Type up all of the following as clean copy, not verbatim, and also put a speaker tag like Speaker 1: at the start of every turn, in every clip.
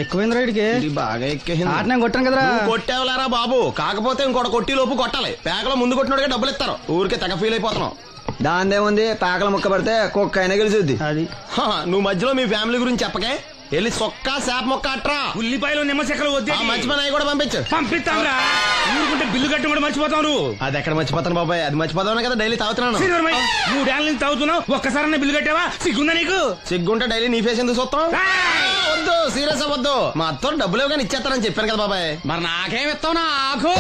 Speaker 1: ఎక్కువైంది రైడ్కి
Speaker 2: బాగా ఎక్కేసింది.
Speaker 1: ఆట నేను కొట్టాను కదరా.
Speaker 2: కొట్టేవలేరా బాబు, కాకపోతే ఇంకోటి కొట్టి లోపు కొట్టాలి. పేకలో ముందు కొట్టినోడికే డబ్బులు ఇస్తారు. ఊరికే తెగ ఫీల్ అయిపోతున్నావు.
Speaker 3: దాందేముంది, పేకల ముక్క పడితే కుక్క అయినా గెలిచుద్ది.
Speaker 1: అది
Speaker 2: నువ్వు మధ్యలో మీ ఫ్యామిలీ గురించి చెప్పకే. వెళ్ళి సొక్క శాప మొక్క అట్రా.
Speaker 4: ఉల్లిపాయలు నిమ్మ చెక్కలు వద్దే
Speaker 2: మంచి పని అవి కూడా పంపించు.
Speaker 4: పంపిస్తాంరా. ఊరుకుంటే బిల్లు కట్టి కూడా మర్చిపోతావు నువ్వు.
Speaker 2: అది ఎక్కడ మర్చిపోతాను బాబాయ్, అది మర్చిపోతావు కదా డైలీ తాగుతున్నాను.
Speaker 4: 3 ఏళ్ళ నుంచి తాగుతున్నావు, ఒక్కసారి బిల్లు కట్టావా? సిగ్గుందా నీకు?
Speaker 2: సిగ్గుంటే డైలీ నీ ఫేస్ ఎందుకు చూస్తాం? వద్దు, సీరియస్ అవ్వద్దు. మా అత్తో డబ్బులు ఇవ్వగానే ఇచ్చేస్తానని చెప్పాను కదా బాబాయ్.
Speaker 4: మరి నాకేం ఇస్తావు? నాకు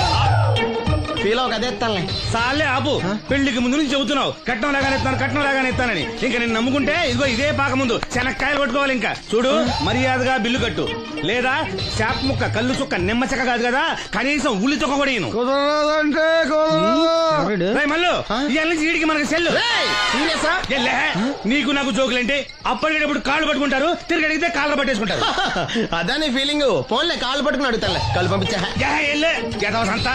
Speaker 2: ఫీల్ అవ్వక అదే ఇస్తానులే.
Speaker 4: సాలే ఆపు. పెళ్లికి ముందు నుంచి చెబుతున్నావు కట్నం లాగానే ఇస్తానని. ఇంకా నేను నమ్ముకుంటే ఇదిగో ఇదే పాక ముందు శనక్కాయలు కొట్టుకోవాలి. ఇంకా చూడు, మర్యాదగా బిల్లు కట్టు, లేదా చేప ముక్క, కళ్ళు చుక్క, నిమ్మ చెక్క కాదు కదా, కనీసం ఉల్లి చుక్క కూడా ఇయ్యను. మళ్ళీ ఇవాళ నుంచి వీడికి మనకి సెల్లు. నీకు నాకు జోకులేంటి? అప్పటికేటప్పుడు కాళ్ళు పట్టుకుంటారు, తిరిగి అడిగితే కాళ్ళు పట్టేసుకుంటారు.
Speaker 2: అదే నీ ఫీలింగ్. ఫోన్లే కాళ్ళు పట్టుకుని అడుగుతానులే. కళ్ళు పంపించా.
Speaker 4: అంతా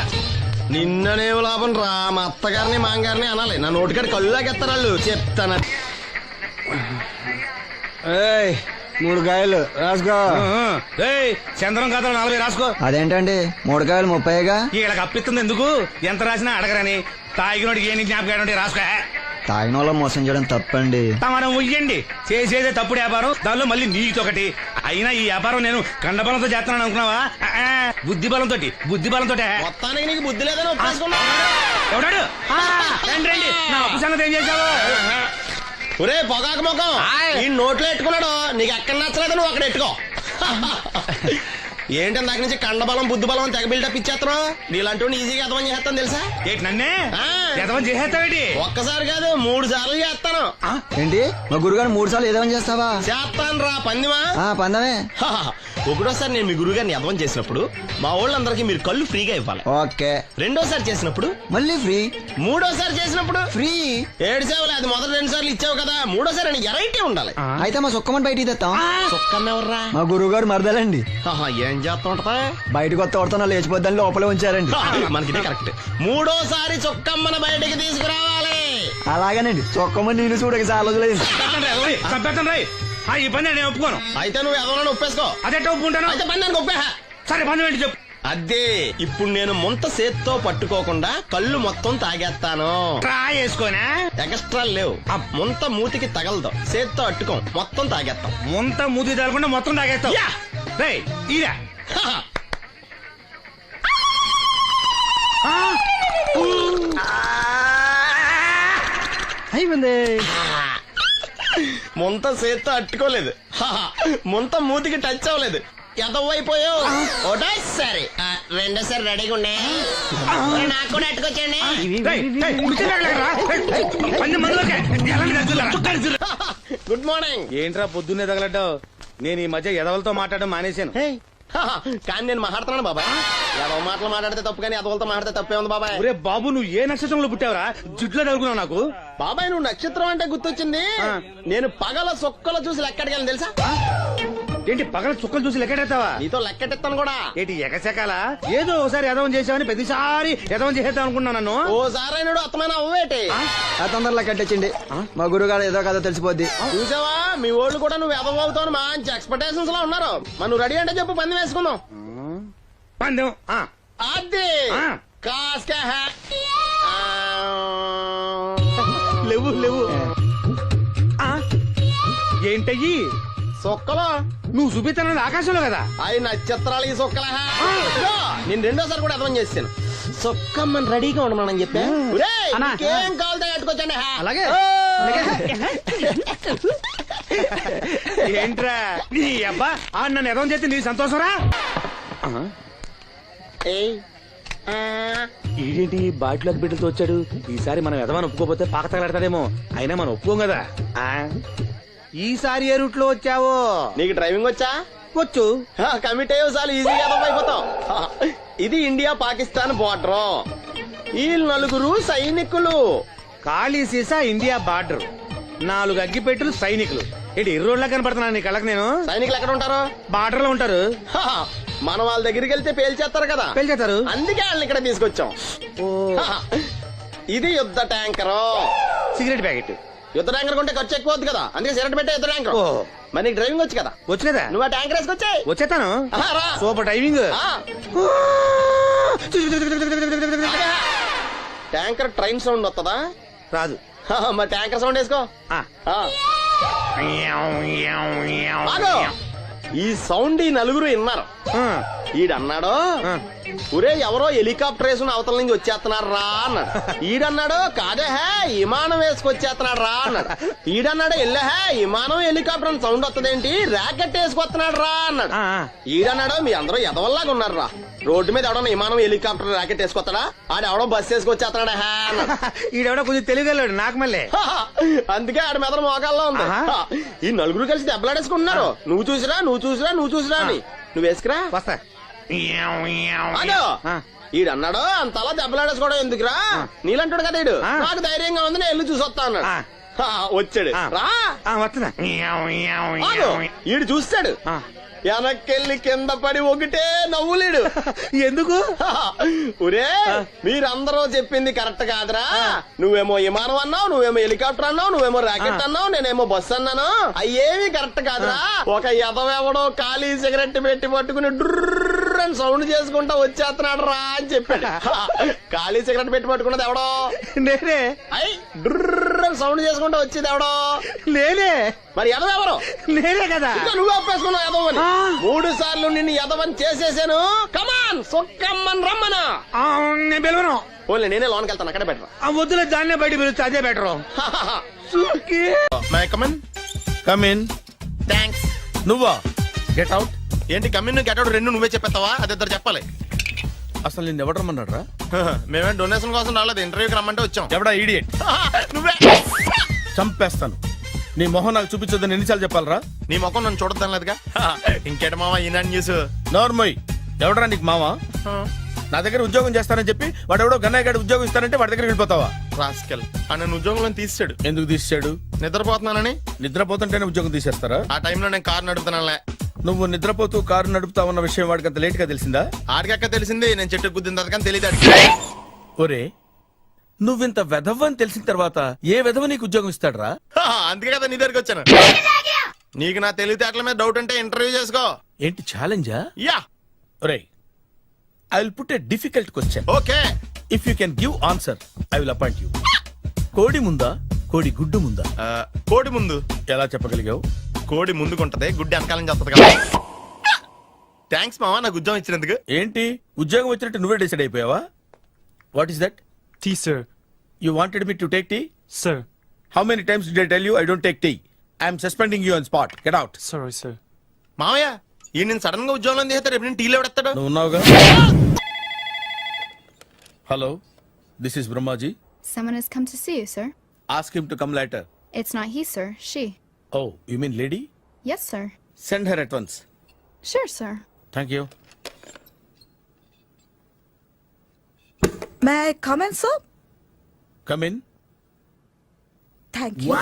Speaker 2: నిన్ననే లాభం రా. మా అత్తగారిని మాంగారిని అనాలి. నా నోటికాడ కళ్ళు లాగేస్తారు వాళ్ళు. చెప్తాను.
Speaker 3: 3 కాయలు రాసుకో.
Speaker 4: చంద్రం కథ 40 రాసుకో.
Speaker 3: అదేంటండి 3 కాయలు 30గా?
Speaker 4: వీళ్ళకి అప్పిస్తుంది ఎందుకు? ఎంత రాసినా అడగరని. తాగినోడికి ఏ జ్ఞాపకం రాసుకో.
Speaker 3: తాగిన వాళ్ళ మోసం చేయడం తప్పండి.
Speaker 4: మనం ఉయ్యండి, చేసేదే తప్పుడు వ్యాపారం, దానిలో మళ్ళీ నీతోకటి. అయినా ఈ వ్యాపారం నేను కండబలంతో చేస్తున్నాను అనుకున్నావా? బుద్ధి బలంతో.
Speaker 2: మొత్తానికి నీకు బుద్ధి లేదని ఒప్పేసుకున్నా.
Speaker 4: ఎవడాడు? రండి, నా అప్పు సంగతి ఏం చేశావు?
Speaker 2: ఒరే పొగాకు ముఖం, ఈ నోట్లో ఎట్టుకున్నాడు. నీకు ఎక్కడ నచ్చలేదు, నువ్వు అక్కడ ఎట్టుకో. ఏంటి దాని నుంచి కండబలం బుద్ధి బలం తెగ బిల్డప్ ఇచ్చేస్తున్నావు. నీలాంటి ఈజీగా ఎదవని చేస్తాను తెలుసా?
Speaker 4: ఏంటి నన్నే ఎదవని చేసేస్తావేటి?
Speaker 2: ఒక్కసారి కాదు 3 సార్లు చేస్తాను.
Speaker 3: ఏంటి మా గురుగారు 3 సార్లు ఎదవని చేస్తావా?
Speaker 2: చేస్తాను రా పందిమా.
Speaker 3: పందమే.
Speaker 2: ఒకటోసారి నేను మీ గురుగారిని ఎదవని చేసినప్పుడు మా వాళ్ళందరికీ మీరు కళ్ళు ఫ్రీగా ఇవ్వాలి.
Speaker 3: ఓకే.
Speaker 2: రెండోసారి చేసినప్పుడు
Speaker 3: మళ్ళీ ఫ్రీ.
Speaker 2: మూడోసారి చేసినప్పుడు
Speaker 3: ఫ్రీ.
Speaker 2: 7 సేవలు. అది మొదటి 2 సార్లు ఇచ్చావు కదా, మూడోసారి ఎరైటీ ఉండాలి.
Speaker 3: అయితే మా సుక్కమని బయటికి తెస్తాం.
Speaker 2: సుక్కమ్మెవర్రా?
Speaker 3: మా గురువుగారు మరదలండి.
Speaker 2: ఏం చేస్తుంటా?
Speaker 3: బయటకు వస్తే కొడుతున్నా లేచిపోద్దని లోపలే ఉంచారండి.
Speaker 2: మనకి కరెక్ట్. మూడోసారి చొక్కమ్మని బయటికి తీసుకురావాలి.
Speaker 3: అలాగేనండి. చొక్కమని నేను చూడక చాలా రోజులైంది.
Speaker 4: ఈ పని నేను ఒప్పుకోను.
Speaker 2: అయితే నువ్వు ఎవరైనా ఒప్పేసుకో.
Speaker 4: అదే ఒప్పుకుంటాను.
Speaker 2: అయితే పని దానికి ఒప్పే.
Speaker 4: సరే పని ఏంటి చెప్పు.
Speaker 2: అదే ఇప్పుడు నేను ముంత చేత్తో పట్టుకోకుండా కళ్ళు మొత్తం తాగేస్తాను.
Speaker 4: ట్రై చేసుకోనా?
Speaker 2: ఎక్స్ట్రా లేవు. ముంత మూతికి తగలదు, చేత్తో అట్టుకోం, మొత్తం తాగేస్తాం.
Speaker 4: ముంత మూతి తగలకుండా మొత్తం తాగేస్తాం. ఇరా
Speaker 1: అయిపోయింది.
Speaker 2: ముంత చేత్తో అట్టుకోలేదు, ముంత మూతికి టచ్ అవ్వలేదు. ఎదవైపోయావు. ఒకటోసారి రెండోసారి రెడీగా ఉండే. నాకు కూడా అట్టుకొచ్చండి. Good morning.
Speaker 4: ఏంట్రా పొద్దున్నే తగలడ్డావు? నేను ఈ మధ్య ఎదవలతో మాట్లాడడం మానేశాను.
Speaker 2: కానీ నేను మాట్లాడుతున్నాను బాబాయ్. ఎదవ మాటలు మాట్లాడితే తప్పు, కానీ ఎదవలతో మాట్లాడితే తప్పే ఉంది బాబాయ్.
Speaker 4: ఒరే బాబు, నువ్వు ఏ నక్షత్రంలో పుట్టావురా? జుట్లో తగులుకున్నావు నాకు.
Speaker 2: బాబాయ్ నువ్వు నక్షత్రం అంటే గుర్తొచ్చింది. నేను పగల సొక్కలు చూసి లెక్కడికి తెలుసా?
Speaker 4: ఏంటి పగల చుక్కలు చూసి లెక్కెడతావా?
Speaker 2: నీతో లెక్కెట్టిస్తాను కూడా.
Speaker 4: ఏంటి ఎగసెకాల? ఏదో ఒకసారి ఎదవం చేసావని ప్రతిసారి ఎదవం చేసేద్దాం అనుకున్నా నన్ను.
Speaker 2: ఓసారి అయినాడు అత్తమైన అవ్వేటి.
Speaker 3: తొందరలో కట్టించండి. మా గురుగారు ఏదో కదా తెలిసిపోద్ది.
Speaker 2: చూసావా, మీ వాళ్ళు కూడా నువ్వు ఎదవ అవుతావు మంచి ఎక్స్పెక్టేషన్స్ లో ఉన్నారు. మరి నువ్వు రెడీ అంటే చెప్పు, పందెం వేసుకుందాం.
Speaker 4: పందెం
Speaker 2: అది కాస్క లేవు లేవు.
Speaker 4: ఏంటయ్యి
Speaker 2: సొక్కలో
Speaker 4: నువ్వు చూపిస్తానది ఆకాశంలో కదా?
Speaker 2: అవి నక్షత్రాలు ఈ సొక్కల. నేను రెండోసారి కూడా అర్థం చేస్తాను. సొక్కమ్మని రెడీగా ఉండమని చెప్పా. ఏం కావాలితే కట్టుకోవచ్చండి.
Speaker 1: అలాగే.
Speaker 4: ఏంట్రా నీ అబ్బా నన్ను ఎదవం చేస్తే నీ సంతోషరా? ఏంటి బాటిలోకి బిడ్డలతో వచ్చాడు? ఈసారి మనం ఎదవని ఒప్పుకోపోతే పాక తగలడతాడేమో. అయినా మనం ఒప్పుకోం కదా. ఈసారి ఏ రూట్ లో వచ్చావో?
Speaker 2: నీకు డ్రైవింగ్ వచ్చా?
Speaker 4: వచ్చు.
Speaker 2: కమిట్ అయ్యే చాలు ఈజీగా అయిపోతావు. ఇది ఇండియా పాకిస్తాన్ బోర్డర్. ఈ 4 సైనికులు.
Speaker 4: ఖాళీ సీసా ఇండియా బార్డర్, 4 అగ్గిపెట్టులు సైనికులు. ఏంటి ఇర్రోడ్లా కనపడుతున్నాను నీ కళ్ళకి నేను?
Speaker 2: సైనికులు ఎక్కడ ఉంటారు?
Speaker 4: బార్డర్ లో ఉంటారు.
Speaker 2: మనం వాళ్ళ దగ్గరికి వెళ్తే పేల్చేస్తారు కదా.
Speaker 4: పేల్చేస్తారు.
Speaker 2: అందుకే వాళ్ళని ఇక్కడ తీసుకొచ్చాం. ఇది యుద్ధ ట్యాంకరు.
Speaker 4: Cigarette packet.
Speaker 2: యుద్ధ ట్యాంకర్ కొంటే ఖర్చు ఎక్కువ అవుతుంది కదా, అందుకే సిగరెట్ పెట్టే యుద్ధ ట్యాంకర్.
Speaker 4: ఓ.
Speaker 2: మరి నీకు డ్రైవింగ్ వచ్చు కదా,
Speaker 4: వచ్చు కదా,
Speaker 2: నువ్వు ఆ ట్యాంకర్ వేసుకొచ్చాయి.
Speaker 4: వచ్చేస్తాను.
Speaker 2: రా.
Speaker 4: Super driving.
Speaker 2: Tanker train sound వస్తుందా?
Speaker 4: రాదు.
Speaker 2: మరి ట్యాంకర్ సౌండ్ వేసుకో.
Speaker 4: ఆ.
Speaker 2: ఆగు. ఈ సౌండ్ ఈ నలుగురు విన్నారు. ఈడన్నాడు, ఒరే ఎవరో హెలికాప్టర్ వేసుకుని అవతల నుంచి వచ్చేస్తున్నారు రా అన్నాడు. ఈడన్నాడు, కాదే హే విమానం వేసుకొచ్చేస్తున్నాడు రా అన్నాడు. ఈడన్నాడు, ఎల్లహే విమానం హెలికాప్టర్ అని సౌండ్ వస్తుందేంటి, ర్యాకెట్ వేసుకొస్తున్నాడు రా అన్నాడు. ఈడన్నాడు, మీ అందరూ ఎదవల్లాగా ఉన్నారు రా, రోడ్డు మీద ఎవడన్నా విమానం హెలికాప్టర్ ర్యాకెట్ వేసుకొస్తాడా, ఆడెవడో బస్సు వేసుకొచ్చేస్తున్నాడా హే అన్నాడు.
Speaker 4: ఈడెవడో కొంచెం తెలియగలడు నాకు మళ్ళీ.
Speaker 2: అందుకే ఆడ మెదడు మోకాల్లో ఉంది. ఈ నలుగురు కలిసి దెబ్బలాడేసుకుంటున్నారు. నువ్వు చూసిరా అని. నువ్వు వేసుకురా.
Speaker 4: వస్తా.
Speaker 2: ఈడన్నాడు, అంతలా దెబ్బలాడేసుకోవడం ఎందుకురా, నీలంటాడు కదా ఈడు, నాకు ధైర్యంగా ఉంది నేను వెళ్ళి చూసొస్తా అన్నాడు. వచ్చాడు రా.
Speaker 4: వస్తున్నా.
Speaker 2: ఈడు చూస్తాడు, వెనక్కెళ్ళి కింద పడి ఒకటే నవ్వులేడు.
Speaker 4: ఎందుకు?
Speaker 2: ఒరే మీరందరూ చెప్పింది కరెక్ట్ కాదురా, నువ్వేమో విమానం అన్నావు, నువ్వేమో హెలికాప్టర్ అన్నావు, నువ్వేమో రాకెట్ అన్నావు, నేనేమో బస్సు అన్నాను, అయ్యేవి కరెక్ట్ కాదురా. ఒక ఎదవెవడో ఖాళీ సిగరెట్ పెట్టి పట్టుకుని డుర్ర్ అని సౌండ్ చేసుకుంటా వచ్చేస్తున్నాడు రా అని చెప్పాడు. ఖాళీ సిగరెట్ పెట్టి పట్టుకున్నది ఎవడో?
Speaker 4: నేనే.
Speaker 2: అయ్యి డుర్ర్ అని సౌండ్ చేసుకుంటా వచ్చేది ఎవడో?
Speaker 4: నేనే.
Speaker 2: మరి ఎదవెవరు?
Speaker 4: నేనే కదా.
Speaker 2: నువ్వు అప్పేసుకున్నావు ఎదవని. 3 సార్లు నిన్ను ఎదవని చేసేసాను. కమాన్ సొక్కమ్మన్ రమ్మను.
Speaker 4: నేను పిలవను.
Speaker 2: ఓన్లీ నేనే లోన్కి వెళ్తాను, అక్కడే బెటర్.
Speaker 4: ఆ వద్దులే, దాన్నే బయట పిలుస్తా, అదే బెటరు.
Speaker 1: కమిన్.
Speaker 2: థ్యాంక్స్.
Speaker 1: నువ్వా? Get out.
Speaker 2: ఏంటి కమిన్ గెట్ అవుట్ రెండు నువ్వే చెప్పేస్తావా? అది ఇద్దరు చెప్పాలి.
Speaker 1: అసలు నిన్ను ఎవడు రమ్మన్నాడు రా?
Speaker 2: మేమే డొనేషన్ కోసం రాలేదు, ఇంటర్వ్యూకి రమ్మంటే వచ్చాం.
Speaker 1: ఎవడా ఈడియట్?
Speaker 2: నువ్వే.
Speaker 1: చంపేస్తాను. నీ మొహం నాకు చూపించొద్దని ఎన్నిసార్లు చెప్పాలరా?
Speaker 2: నీ ముఖం నన్ను చూడద్దాం లేదుగా. ఇంకేట మామ ఈనాడు న్యూస్.
Speaker 1: నోర్మోయ్. ఎవడరా నీకు మావా? నా దగ్గర ఉద్యోగం చేస్తానని చెప్పి వాడెవడో గన్నయ్య గారి ఉద్యోగం ఇస్తానంటే వాడి దగ్గర వెళ్ళిపోతావా?
Speaker 2: రాస్కెల్ నన్ను ఉద్యోగంలో తీసాడు.
Speaker 1: ఎందుకు తీసాడు?
Speaker 2: నిద్రపోతున్నానని.
Speaker 1: నిద్రపోతుంటేనే ఉద్యోగం తీసేస్తారా?
Speaker 2: ఆ టైంలో నేను కారు నడుపుతున్నానులే.
Speaker 1: నువ్వు నిద్రపోతూ కారు నడుపుతావన్న విషయం వాడికి అంత లేట్ గా తెలిసిందా?
Speaker 2: ఆడికక్క తెలిసింది, నేను చెట్టు గుద్దిన తర్వాత కానీ తెలియదు.
Speaker 1: ఒరే నువ్వింత వెధవని తెలిసిన తర్వాత ఏ వెధవ నీకు ఉద్యోగం ఇస్తాడరా?
Speaker 2: అందుకే కదా నీ దగ్గరికి వచ్చాను. నీకు నా తెలివితేటల మీద డౌట్ అంటే ఇంటర్వ్యూ చేసుకో.
Speaker 1: ఏంటి ఛాలెంజా?
Speaker 2: యా.
Speaker 1: ఒరే I will put a difficult question.
Speaker 2: Okay.
Speaker 1: If you can give answer I will appoint you. కోడి ముందా కోడి గుడ్డు ముందా?
Speaker 2: కోడి ముందు.
Speaker 1: ఎలా చెప్పగలిగావు?
Speaker 2: కోడి ముందుకుంటది, గుడ్డి వెనకాలం చేస్తుంది కదా. థ్యాంక్స్ మామా నాకు ఉద్యోగం ఇచ్చినందుకు.
Speaker 1: ఏంటి ఉద్యోగం వచ్చినట్టు నువ్వే డిసైడ్ అయిపోయావా? What is that?
Speaker 5: Tea, sir.
Speaker 1: You wanted me to take tea?
Speaker 5: Sir.
Speaker 1: How many times did I tell you I don't take tea? I am suspending you on spot. Get out.
Speaker 5: Sorry, sir.
Speaker 2: మామయ్య ఈ నేను sudden గా ఉద్యోగంలో తీస్తాడు, రేపు నేను టీలో పెడతాడు.
Speaker 1: నువ్వు ఉన్నావుగా. Hello, this is Brahmaji.
Speaker 6: Someone has come to see you, sir.
Speaker 1: Ask him to come later.
Speaker 6: It's not he, sir. She.
Speaker 1: Oh, you mean lady?
Speaker 6: Yes, sir.
Speaker 1: Send her at once.
Speaker 6: Sure, sir.
Speaker 1: Thank you.
Speaker 7: May I come in, sir?
Speaker 1: Come in.
Speaker 7: Thank you.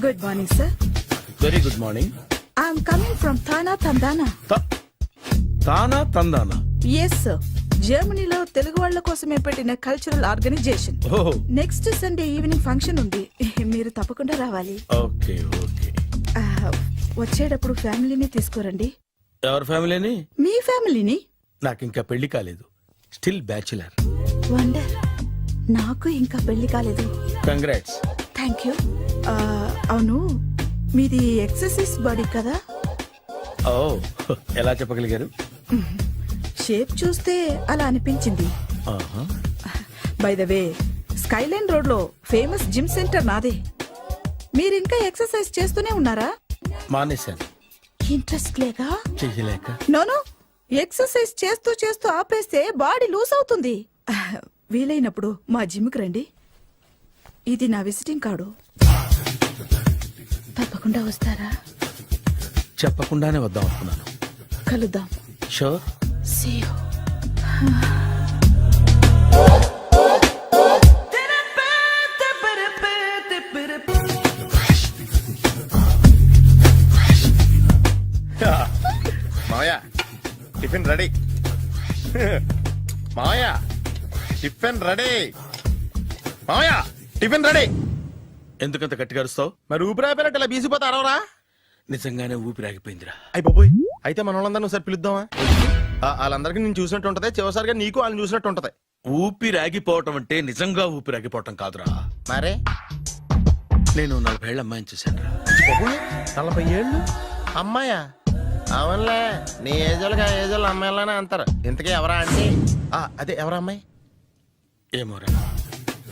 Speaker 7: Good morning, sir.
Speaker 1: Very good morning.
Speaker 7: I'm coming from Thana, Tandana.
Speaker 1: తానా తందానా?
Speaker 7: Yes, sir. జర్మనీలో తెలుగు వాళ్ళ కోసమే పెట్టిన cultural organisation.
Speaker 1: Oh,
Speaker 7: next Sunday evening function ఉంది, మీరు తప్పకుండా రావాలి.
Speaker 1: okay, okay.
Speaker 7: వచ్చేటప్పుడు ఫ్యామిలీని తీసుకురండి.
Speaker 1: ఎవరి ఫ్యామిలీని?
Speaker 7: మీ ఫ్యామిలీని.
Speaker 1: నాకు ఇంకా పెళ్లి కాలేదు. Still bachelor.
Speaker 7: వండర్. నాకు ఇంకా పెళ్లి కాలేదు.
Speaker 1: కంగ్రాట్స్.
Speaker 7: Thank you. అవును మీది ఎక్సర్సైజ్ బాడీ కదా?
Speaker 1: ఓ ఎలా చెప్పగలిగారు?
Speaker 7: షేప్ చూస్తే అలా అనిపించింది. By the way skyline road లో ఫేమస్ జిమ్ సెంటర్ నాదే. మీరు ఇంకా ఎక్సర్సైజ్ చేస్తూనే ఉన్నారా?
Speaker 1: మానేశాను.
Speaker 7: ఇంట్రెస్ట్ లేక?
Speaker 1: చెయ్యలేక.
Speaker 7: నోను, ఎక్సర్సైజ్ చేస్తూ చేస్తూ ఆపేస్తే బాడీ లూజ్ అవుతుంది. వీలైనప్పుడు మా జిమ్కి రండి. ఇది నా విజిటింగ్ కార్డు. తప్పకుండా వస్తారా?
Speaker 1: చెప్పకుండానే వద్దాం అనుకున్నాను.
Speaker 7: కలుద్దాం.
Speaker 1: షూర్.
Speaker 7: See you.
Speaker 1: మావయ్య టిఫిన్ రెడీ. మావయ్య టిఫిన్ రెడీ. ఎందుకంత గట్టిగా అరుస్తావు?
Speaker 2: మరి ఊపిరి అయిపోయినట్టు ఇలా బీసిపోతే అరవరా?
Speaker 1: నిజంగానే ఊపిరాగిపోయిందిరా.
Speaker 2: అయ్యి బాబోయ్, అయితే మన వాళ్ళందరినీ ఒకసారి పిలుద్దామా? వాళ్ళందరికీ నేను చూసినట్టు ఉంటది, చివరిసారిగా నీకు వాళ్ళని చూసినట్టు ఉంటది.
Speaker 1: ఊపిరాగిపోవటం అంటే నిజంగా ఊపిరాగిపోవటం కాదురా.
Speaker 2: మరే
Speaker 1: నేను 40 ఏళ్ళ అమ్మాయిని చూశాను రా.
Speaker 2: 40 ఏళ్ళు అమ్మాయా? అవునులే, నీ ఏజోళ్ళకి ఆ ఏజోళ్ళు అమ్మాయిలానే అంటారు. ఇంతకీ ఎవరా అంటే? అదే ఎవరా అమ్మాయి?
Speaker 1: ఏమోరా,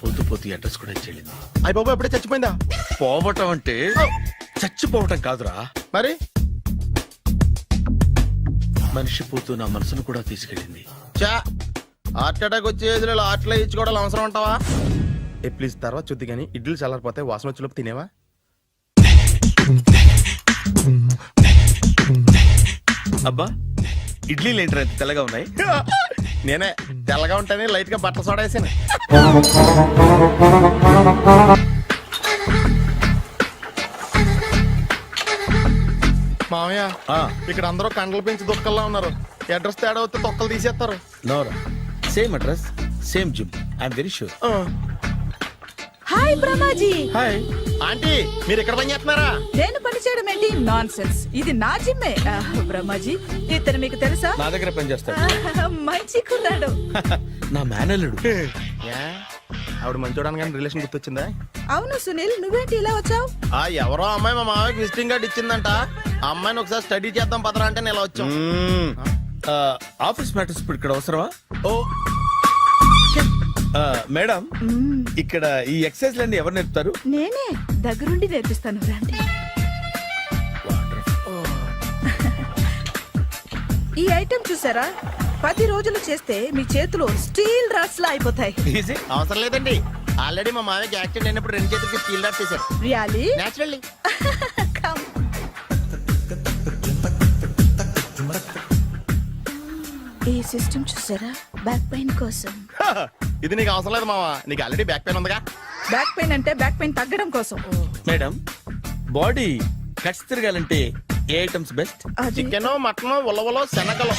Speaker 1: పొద్దు పొద్దు అడ్రస్ కూడా చెల్లింది.
Speaker 2: అయ్యి బాబు ఎప్పుడే చచ్చిపోయిందా?
Speaker 1: పోవటం అంటే చచ్చిపోవటం కాదురా,
Speaker 2: మరి
Speaker 1: మనిషి పోతూ నా మనసును కూడా తీసుకెళ్ళింది.
Speaker 2: చా హార్ట్ అటాక్ వచ్చే ఏజ్లో హార్ట్లో ఇచ్చుకోవడం అవసరం ఉంటావా? ప్లీజ్ తర్వాత చూద్ది కానీ ఇడ్లీ చల్లారిపోతే వాసన వచ్చేలోపు తినేవా?
Speaker 1: అబ్బా, ఇడ్లీలు ఏంట్రా ఇంత తెల్లగా ఉన్నాయి?
Speaker 2: నేనే తెల్లగా ఉంటానే లైట్ గా బట్టలు సోడా వేసాను. మామయ్య, ఇక్కడ అందరూ కండలు పెంచి దుక్కల్లా ఉన్నారు. అడ్రస్ తేడా వస్తే తొక్కలు తీసేస్తారు.
Speaker 1: Nora, same address same gym, I'm very sure.
Speaker 7: Hi Brahmaji.
Speaker 1: Hi
Speaker 2: aunty, మీరు ఇక్కడ పని చేస్తున్నారా?
Speaker 7: నేను పని చేయడం ఏంటి? Nonsense. ఇది నా జిమ్మే. బ్రహ్మాజీ, ఇతను మీకు తెలుసా?
Speaker 1: నా దగ్గర పని చేస్తాడు.
Speaker 7: మంచి కుర్రాడు.
Speaker 1: నా మేనల్లుడు.
Speaker 2: ఆవిడ మంచోడానికి కానీ రిలేషన్ గుర్తొచ్చిందా?
Speaker 7: అవును సునీల్, నువ్వేంటి ఇలా వచ్చావు?
Speaker 2: ఎవరో అమ్మాయి మా మామయ్యకి విజిటింగ్ కార్డ్ ఇచ్చిందంట. ఆ అమ్మాయిని ఒకసారి స్టడీ చేద్దాం పదరా అంటే నేను ఇలా వచ్చాం.
Speaker 1: ఆఫీస్ మ్యాటర్స్ ఇప్పుడు ఇక్కడ అవసరమా? ఓ మేడం, ఇక్కడ ఈ ఎక్సర్సైజ్ లన్నీ ఎవరు నేర్పుతారు?
Speaker 7: నేనే దగ్గరుండి నేర్పిస్తాను, రండి. ఈ ఐటెం చూసారా? 10 రోజులు చేస్తే మీ చేతులు స్టీల్ రాట్స్ లా అయిపోతాయి.
Speaker 1: ఈజీ.
Speaker 2: అవసరం లేదండి, ఆల్రెడీ మా మామయ్యకి యాక్సిడెంట్ అయినప్పుడు 2 చేతులకి స్టీల్ డాట్ చేశారు.
Speaker 7: రియల్లీ?
Speaker 2: నేచురల్లీ.
Speaker 7: Come. ఈ సిస్టమ్ చూసారా? బ్యాక్ పెయిన్ కోసం.
Speaker 2: ఇది నీకు అవసరం లేదు మావా, నీకు ఆల్రెడీ బ్యాక్ పెయిన్ ఉందిగా.
Speaker 7: బ్యాక్ పెయిన్ అంటే బ్యాక్ పెయిన్ తగ్గడం కోసం.
Speaker 1: మేడం, బాడీ కట్స్ తిరగాలంటే ఏ ఐటమ్స్ బెస్ట్?
Speaker 7: అది
Speaker 2: చికెన్, మటన్, ఉలవలో, శనగలు.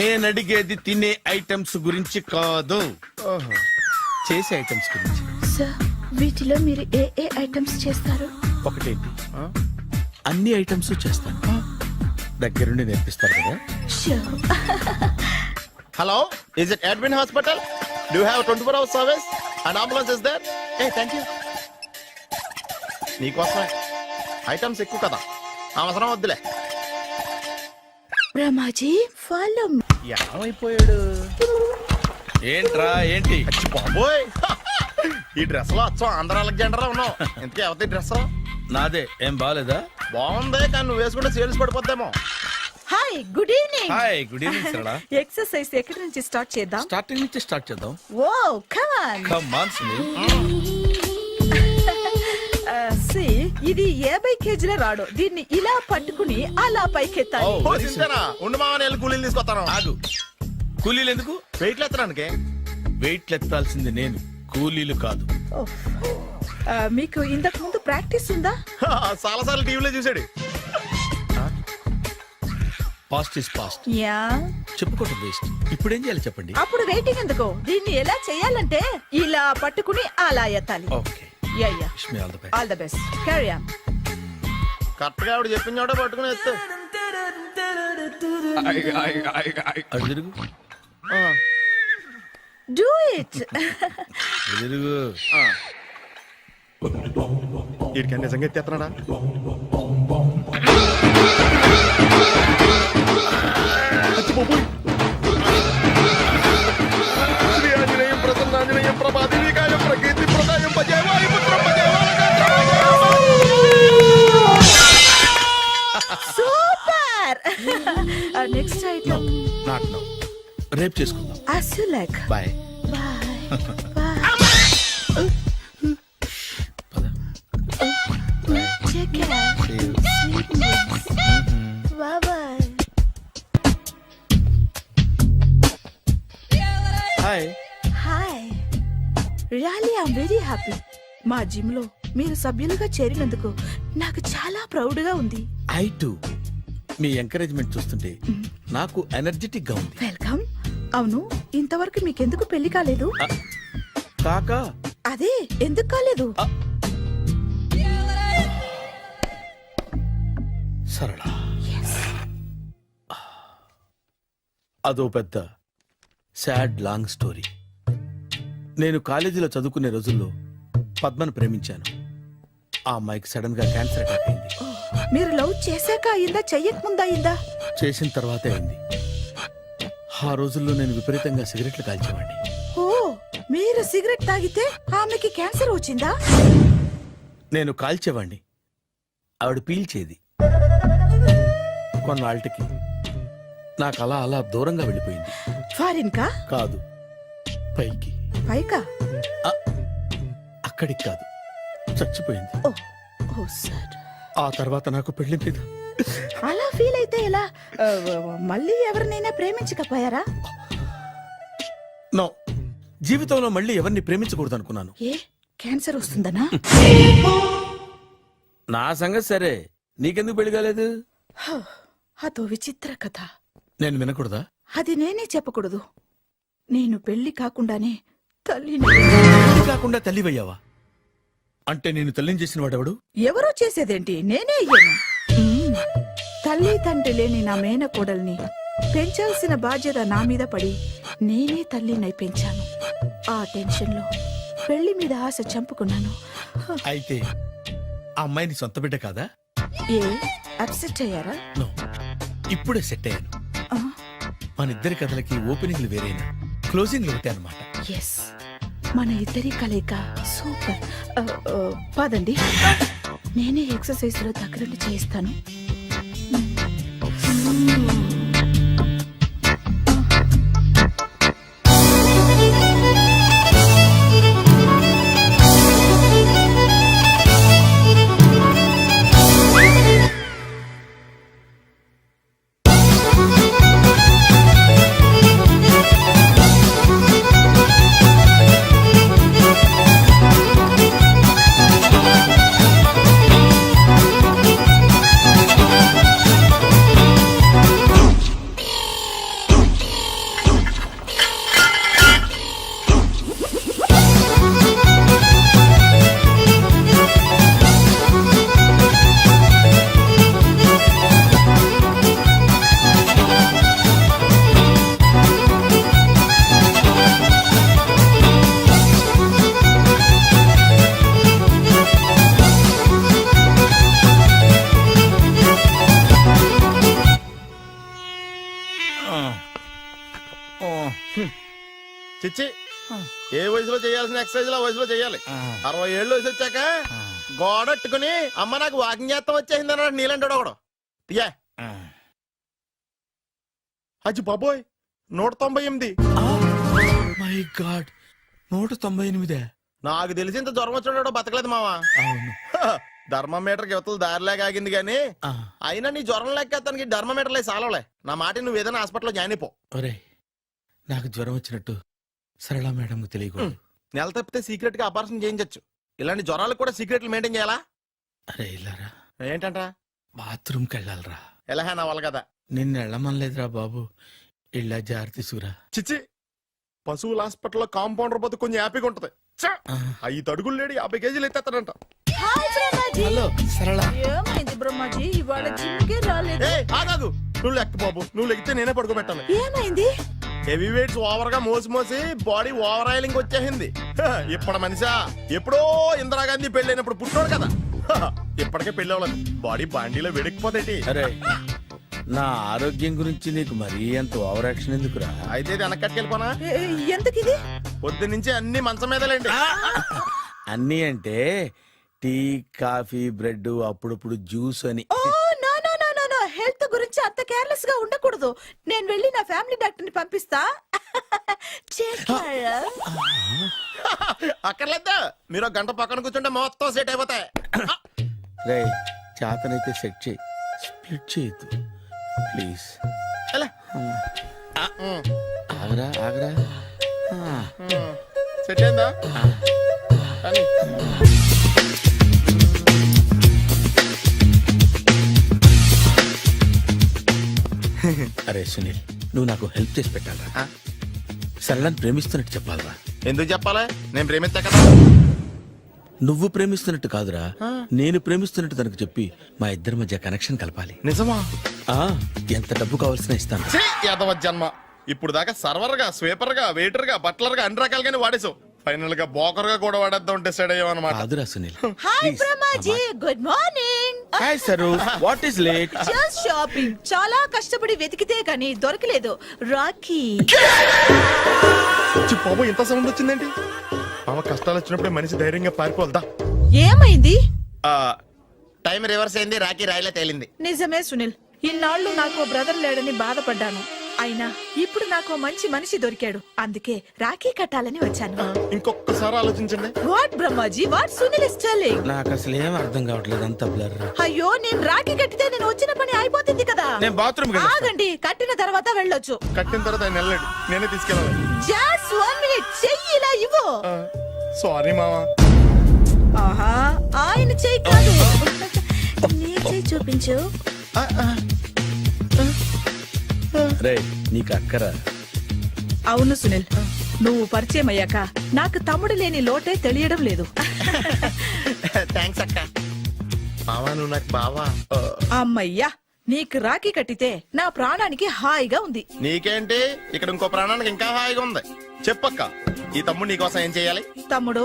Speaker 1: నేను అడిగేది తినే ఐటమ్స్ గురించి కాదు, చేసే ఐటమ్స్ గురించి.
Speaker 6: సార్, వీటిలో మీరు ఏ ఏ ఐటమ్స్ చేస్తారు?
Speaker 1: ఒకటేంటి, అన్ని ఐటమ్స్ చేస్తాను. దగ్గరుండి నేర్పిస్తారు కదా.
Speaker 6: Sure.
Speaker 2: Hello, is it admin hospital? Do have 24 hours service and ambulance is there? Thank you. నీకోసమే ఐటమ్స్ ఎక్కువ కదా, అవసరం వద్దులే.
Speaker 6: Brahmaji, follow me.
Speaker 2: ఏమైపోయాడు?
Speaker 1: ఏంట్రా ఏంటి?
Speaker 2: అచ్చి బాబోయ్, ఈ డ్రెస్ లో అచ్చం ఆంధ్ర అలెగ్జాండర్ ఉన్నావు. ఇంతకీ ఎవరి డ్రెస్?
Speaker 1: నాదే. ఏం బాగాలేదా?
Speaker 2: బాగుంది, కానీ నువ్వు వేసుకుంటే సేల్స్ పడిపోద్దేమో.
Speaker 7: Hi, good evening.
Speaker 1: Hi, good evening Sarala.
Speaker 7: Exercise ఎక్కడి నుంచి స్టార్ట్ చేద్దాం?
Speaker 1: స్టార్టింగ్ నుంచి స్టార్ట్ చేద్దాం.
Speaker 7: Oh come on.
Speaker 1: Come on Sunil.
Speaker 7: See, ఇది 50 కేజీల రాడు. దీన్ని ఇలా పట్టుకుని అలా పైకెత్తాలి.
Speaker 1: Oh.
Speaker 2: ఓ, చింతేనా? ఉండు మామ, నేను కూలీలు తీసుకొస్తాను.
Speaker 1: ఆగు. కూలీలు ఎందుకు?
Speaker 2: వెయిట్లు ఎత్తడానికి.
Speaker 1: వెయిట్ ఎత్తాల్సింది నేను, కూలీలు కాదు.
Speaker 7: ఓహ్. మీకు ఇంతకు ముందు ప్రాక్టీస్ ఉందా?
Speaker 2: చాలా సార్లు టీవీలో చూసాడు.
Speaker 1: Past is past,
Speaker 7: yeah.
Speaker 1: చెప్పుకోవటం వేస్ట్. ఇప్పుడు ఏం చేయాలి చెప్పండి.
Speaker 7: అప్పుడు వెయిటింగ్ ఎందుకు? దీన్ని ఎలా చేయాలంటే ఇలా పట్టుకుని అలా ఎత్తాలి.
Speaker 1: Okay,
Speaker 7: yeah yeah.
Speaker 1: Wish me all the best.
Speaker 7: All the best. Carry on.
Speaker 2: Correct గా ఆవిడ చెప్పిన చోట పట్టుకుని ఎత్తు.
Speaker 1: అటు తిరుగు,
Speaker 7: డూ ఇట్.
Speaker 1: అటు తిరుగు.
Speaker 2: వీడికి నిజంగా ఎత్తేస్తున్నాడా? అచ్చి బాబోయ్. శ్రీ ఆంజనేయం ప్రసన్నాంజనేయం ప్రభాదేవికాయం ప్రకీర్తి ప్రదాయం భజేవాయి పుత్రం
Speaker 7: super. Next item.
Speaker 1: Not now, రేపు చేసుకుందాం.
Speaker 7: as you like.
Speaker 1: Bye.
Speaker 7: Bye. Bye.
Speaker 1: పద.
Speaker 7: Take care.
Speaker 1: See you.
Speaker 7: Sweet dreams. Bye bye.
Speaker 1: Hi.
Speaker 7: Hi. Really, I'm very happy. మా జిమ్ లో మీరు సభ్యులుగా చేరినందుకు నాకు చాలా ప్రౌడ్ గా ఉంది.
Speaker 1: I to. మీ ఎంకరేజ్మెంట్ చూస్తుంటే నాకు ఎనర్జెటిక్ గా ఉంది.
Speaker 7: వెల్కమ్. అవును, ఇంతవరకు మీకెందుకు పెళ్లి కాలేదు?
Speaker 1: కాకా
Speaker 7: అదే ఎందుకు కాలేదు?
Speaker 1: సరళ, అదో పెద్ద సాడ్ లాంగ్ స్టోరీ. నేను కాలేజీలో చదువుకునే రోజుల్లో పద్మను ప్రేమించాను. ఆ అమ్మాయికి సడన్ గా క్యాన్సర్ అటాక్ అయింది.
Speaker 7: మీరు లవ్ చేశాక అయిందా, చెయ్యక ముందా అయిందా?
Speaker 1: చేసిన తర్వాతే అయింది. ఆ రోజుల్లో నేను విపరీతంగా సిగరెట్లు కాల్చేవాడిని.
Speaker 7: ఓ, మీరు సిగరెట్ తాగితే ఆమెకి క్యాన్సర్ వచ్చిందా?
Speaker 1: నేను కాల్చేవాణ్ణి, ఆవిడ పీల్చేది. కొన్నాళ్ళకి నాకు అలా అలా దూరంగా వెళ్ళిపోయింది.
Speaker 7: ఫారిన్ కా?
Speaker 1: కాదు, పైకి.
Speaker 7: పైకా?
Speaker 1: అక్కడికి కాదు, చచ్చిపోయింది.
Speaker 7: ఓ ఓ సార్.
Speaker 1: ఆ తర్వాత నాకు పెళ్లి మీద
Speaker 7: అలా ఫీల్ అయితే ఎలా? మళ్ళీ ఎవరినైనా ప్రేమించకపోయారా?
Speaker 1: నో, జీవితంలో మళ్ళీ ఎవరిని ప్రేమించకూడదు అనుకున్నాను.
Speaker 7: ఏ, క్యాన్సర్ వస్తుందనా?
Speaker 1: నా సంగతి సరే, నీకెందుకు పెళ్లి కాలేదు?
Speaker 7: అదో విచిత్ర కథ.
Speaker 1: నేను వినకూడదా?
Speaker 7: అది నేనే చెప్పకూడదు. నేను పెళ్లి కాకుండానే తల్లిని.
Speaker 1: పెళ్లి కాకుండా తల్లివయ్యావా? అంటే నేను తల్లిని చేసిన వాడెవడు?
Speaker 7: ఎవరో చేసేదేంటి, నేనే అయ్యాను. తల్లి తండ్రి లేని నా మేనకోడల్ని పెంచాల్సిన బాధ్యత నా మీద పడి నేనే తల్లినై పెంచాను. ఆ టెన్షన్ లో పెళ్లి మీద ఆశ చంపుకున్నాను.
Speaker 1: అయితే ఆ అమ్మాయిని సొంత బిడ్డ కాదా?
Speaker 7: ఏ, అప్సెట్ అయ్యారా?
Speaker 1: నో, ఇప్పుడే సెట్ అయ్యాను.
Speaker 7: ఆ,
Speaker 1: మన ఇద్దరి కథలకి ఓపెనింగ్లు వేరేనా, క్లోజింగ్లు ఒకటే అనమాట.
Speaker 7: ఎస్, మన ఇద్దరి కలయిక సూపర్. పదండి, నేనే ఎక్సర్సైజ్ లో దగ్గరుండి చేయిస్తాను.
Speaker 2: చిచ్చి, ఏ వయసులో చేయాల్సిన ఎక్సర్సైజ్ ఆ వయసులో చేయాలి. 60 ఏళ్ళు వయసు వచ్చాక గోడట్టుకుని అమ్మ నాకు వాకింగ్ చేస్తాం వచ్చేసింది అన్నాడు నీలంటాడు ఒకడు. తీయా అచ్చి బాబోయ్, 198.
Speaker 1: My God, 198.
Speaker 2: నాకు తెలిసి ఇంత జ్వరం వచ్చాడో బతకలేదు మావా.
Speaker 1: అవును.
Speaker 2: ధర్మమీటర్ యువతలు దారిలాగా ఆగింది గానీ అయినా నీ జ్వరం లెక్క అతనికి ధర్మమీటర్లే సాలవలే. నా మాట నువ్వు ఏదైనా హాస్పిటల్లో జాయిన్ అయిపో.
Speaker 1: ఒరే, నాకు జ్వరం వచ్చినట్టు సరళ మేడం తెలియకూడదు.
Speaker 2: నెల తప్పితే సీక్రెట్ గా ఆపరేషన్ చేయించచ్చు. ఇలాంటి జ్వరాలకు కూడా సీక్రెట్లు మెయింటైన్ చేయాలా?
Speaker 1: అరే ఇల్లారా,
Speaker 2: ఏంటంట?
Speaker 1: బాత్రూమ్కి వెళ్ళాలరా.
Speaker 2: ఎలా నా వాళ్ళ కదా.
Speaker 1: నిన్ను వెళ్ళమనలేదురా బాబు, ఇళ్ళ జారి తీసుకురా.
Speaker 2: చిచ్చి, పశువుల హాస్పిటల్లో కాంపౌండర్ పోతే కొంచెం హ్యాపీగా ఉంటది. 5 అడుగులు లేడి 50 కేజీలు ఎత్తేస్తాడంట.
Speaker 1: హలో సరళ.
Speaker 7: ఏమైంది బ్రహ్మాజీ, ఇవాళ జిమ్కే రాలేదు?
Speaker 2: ఆగాదు, నువ్వు లెక్క బాబు. నువ్వు లెక్కితే నేనే పడుకోబెట్టాలి.
Speaker 7: ఏమైంది?
Speaker 2: హెవీ వెయిట్స్ ఓవర్ గా మోసి మోసి బాడీ ఓవర్ ఆయిలింగ్ వచ్చేసింది. ఇప్పుడు మనిషా ఎప్పుడో ఇందిరాగాంధీ పెళ్ళైనప్పుడు పుట్టినోడు కదా. ఇప్పటికే పెళ్లి అవ్వలేదు, బాడీ బాండీలో వెడికిపోతేటి.
Speaker 1: అరే, నా ఆరోగ్యం గురించి నీకు మరీ అంత ఓవర్ యాక్షన్ ఎందుకురా?
Speaker 2: అయితే ఇది వెనకట్టుకెళ్ళిపోనా?
Speaker 7: ఎందుకు ఇది?
Speaker 2: పొద్దు నుంచి అన్ని మంచం మీదలేండి.
Speaker 1: అన్నీ అంటే టీ, కాఫీ, బ్రెడ్, అప్పుడప్పుడు జ్యూస్ అని.
Speaker 7: Oh no no no no no, health గురించి అంత కేర్లెస్ గా ఉండకూడదు. నేను వెళ్ళి నా ఫ్యామిలీ డాక్టర్ ని పంపిస్తా.
Speaker 2: అక్కర్లేదు, మీరు 1 గంట పక్కన కూర్చుంటే మొత్తం సెట్ అయిపోతాయి.
Speaker 1: రే, చేతనైతే సెట్ చేయి, స్ప్లిట్ చేయొద్దు ప్లీజ్.
Speaker 2: ఎలా?
Speaker 1: ఆగరా ఆగరా.
Speaker 2: సెట్ అయిందా? కానీ
Speaker 1: అరే సునీల్, నువ్వు నాకు హెల్ప్ చేసి పెట్టాలరా. సరళని ప్రేమిస్తున్నట్టు చెప్పాలరా.
Speaker 5: ఎందుకు చెప్పాలి? నేను ప్రేమిస్తా కదా.
Speaker 1: నువ్వు ప్రేమిస్తున్నట్టు కాదురా, నేను ప్రేమిస్తున్నట్టు తనకు చెప్పి మా ఇద్దరి మధ్య కనెక్షన్ కలపాలి.
Speaker 5: నిజమా?
Speaker 1: ఆ ఎంత డబ్బు కావాల్సిన ఇస్తాను.
Speaker 5: ఛీ, యాదవ జన్మ. ఇప్పుడు దాకా సర్వర్ గా, స్వీపర్ గా, వెయిటర్ గా, బట్లర్ గా అన్ని రకాలుగానే వాడేసావు. ఫైనల్ గా బోకర్ గా కూడా వాడేద్దాం డిసైడ్ అయ్యామన్నమాట.
Speaker 1: కాదురా Sunil.
Speaker 7: Hi Brahmaji, good morning.
Speaker 1: Hi sir, what is late?
Speaker 7: Just shopping. చాలా కష్టపడి వెతికితే గానీ దొరకలేదు. రాఖీ.
Speaker 5: బాబు ఇంత సౌండ్ వచ్చిందేంటి? మామ కష్టాలు వచ్చినప్పుడే మనిషి ధైర్యంగా పారిపోద్దా.
Speaker 7: ఏమైంది?
Speaker 5: టైం రివర్స్ అయింది, రాకీ రాయిలా తేలింది.
Speaker 7: నిజమే సునీల్, ఇన్నాళ్ళు నాకు బ్రదర్ లేడని బాధపడ్డాను. అయినా ఇప్పుడు నాకు మంచి మనిషి దొరికాడు. అందుకే రాఖీ కట్టాలని వచ్చాను.
Speaker 5: ఇంకొకసారి ఆలోచించండి.
Speaker 7: What Brahmaji, what Sunil is telling?
Speaker 1: నాకు అసలు ఏం అర్థం కావట్లేదు, అంత బ్లర్.
Speaker 7: అయ్యో, నేను రాఖీ కట్టితే నేను వచ్చిన పని అయిపోతుంది కదా.
Speaker 1: నేను బాత్రూమ్
Speaker 7: ఆగండి, కట్టిన తర్వాత వెళ్ళొచ్చు.
Speaker 5: కట్టిన తర్వాత ఆయన వెళ్ళాడు, నేనే తీసుకెళ్ళాలి.
Speaker 7: జస్ట్ 1 మినిట్, చెయ్యి ఇలా ఇవ్వు.
Speaker 5: సారీ మామా.
Speaker 7: ఆహా, ఆయన చెయ్యి కాదు, నీ చెయ్యి చూపించు.
Speaker 1: రే నీకు అక్కరా.
Speaker 7: అవును సునీల్, నువ్వు పరిచయం అయ్యాక నాకు తమ్ముడు లేని లోటే తెలియడం లేదు.
Speaker 5: థ్యాంక్స్ అక్క. మావా నువ్వు నాకు బావా.
Speaker 7: అమ్మయ్యా, నీకు రాఖీ కట్టితే నా ప్రాణానికి హాయిగా ఉంది.
Speaker 5: నీకేంటి, ఇక్కడ ఇంకో ప్రాణానికి ఇంకా హాయిగా ఉంది. చెప్పక్క, ఈ తమ్ముడు నీకోసం ఏం చేయాలి?
Speaker 7: తమ్ముడు,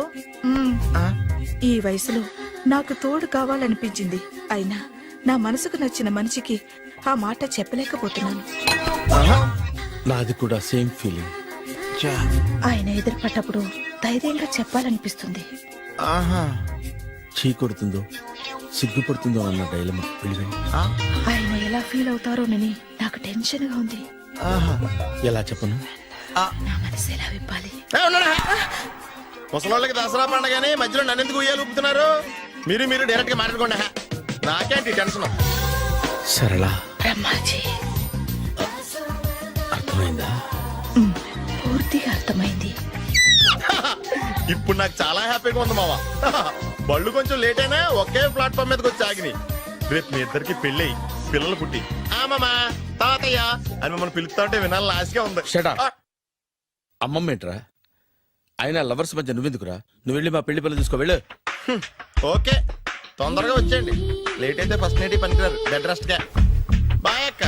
Speaker 7: ఈ వయసులో నాకు తోడు కావాలనిపించింది. అయినా నా మనసుకు నచ్చిన మనిషికి ఆ మాట చెప్పలేకపోతున్నాను.
Speaker 1: నాది కూడా సేమ్ ఫీలింగ్.
Speaker 7: ఆయన ఎదురుపడ్డప్పుడు ధైర్యంగా చెప్పాలనిపిస్తుంది.
Speaker 1: చీ కొడుతుందో సిగ్గుపడుతుందో అన్న డైలమా.
Speaker 7: ఆయన ఎలా ఫీల్ అవుతారోనని నాకు టెన్షన్ గా ఉంది.
Speaker 1: ఎలా చెప్పను?
Speaker 7: నా మనసు ఎలా విప్పాలి?
Speaker 5: ముసలోళ్ళకి దసరా పండగని మధ్యలో నన్ను ఎందుకు ఉయ్యాలు ఊపుతున్నారు? మీరు డైరెక్ట్ గా మాట్లాడుకోండి. నాకేంటి టెన్షన్?
Speaker 1: సరళ,
Speaker 7: బ్రహ్మాజీ,
Speaker 1: అర్థమైందా?
Speaker 7: పూర్తిగా అర్థమైంది.
Speaker 5: ఇప్పుడు నాకు చాలా హ్యాపీగా ఉంది మావా. బళ్ళు కొంచెం లేట్ అయినా ఒకే ప్లాట్ఫామ్ మీదకి వచ్చి ఆగినాయి. రేపు మీ ఇద్దరికి పెళ్ళి పిల్లలు పుట్టి మామా తాతయ్య అని మిమ్మల్ని పిలుస్తా ఉంటే వినాలని ఆశగా ఉంది.
Speaker 1: Shut up. అమ్మమ్మ ఏంట్రా? అయినా లవర్స్ మధ్య నువ్వెందుకురా? నువ్వు వెళ్ళి మా పెళ్లి పిల్లలు చూసుకో, వెళ్ళు.
Speaker 5: ఓకే, తొందరగా వచ్చేయండి. లేట్ అయితే ఫస్ట్ నైట్ పనికిరారు. బెడ్ రెస్ట్ గా. బాయ్ అక్క.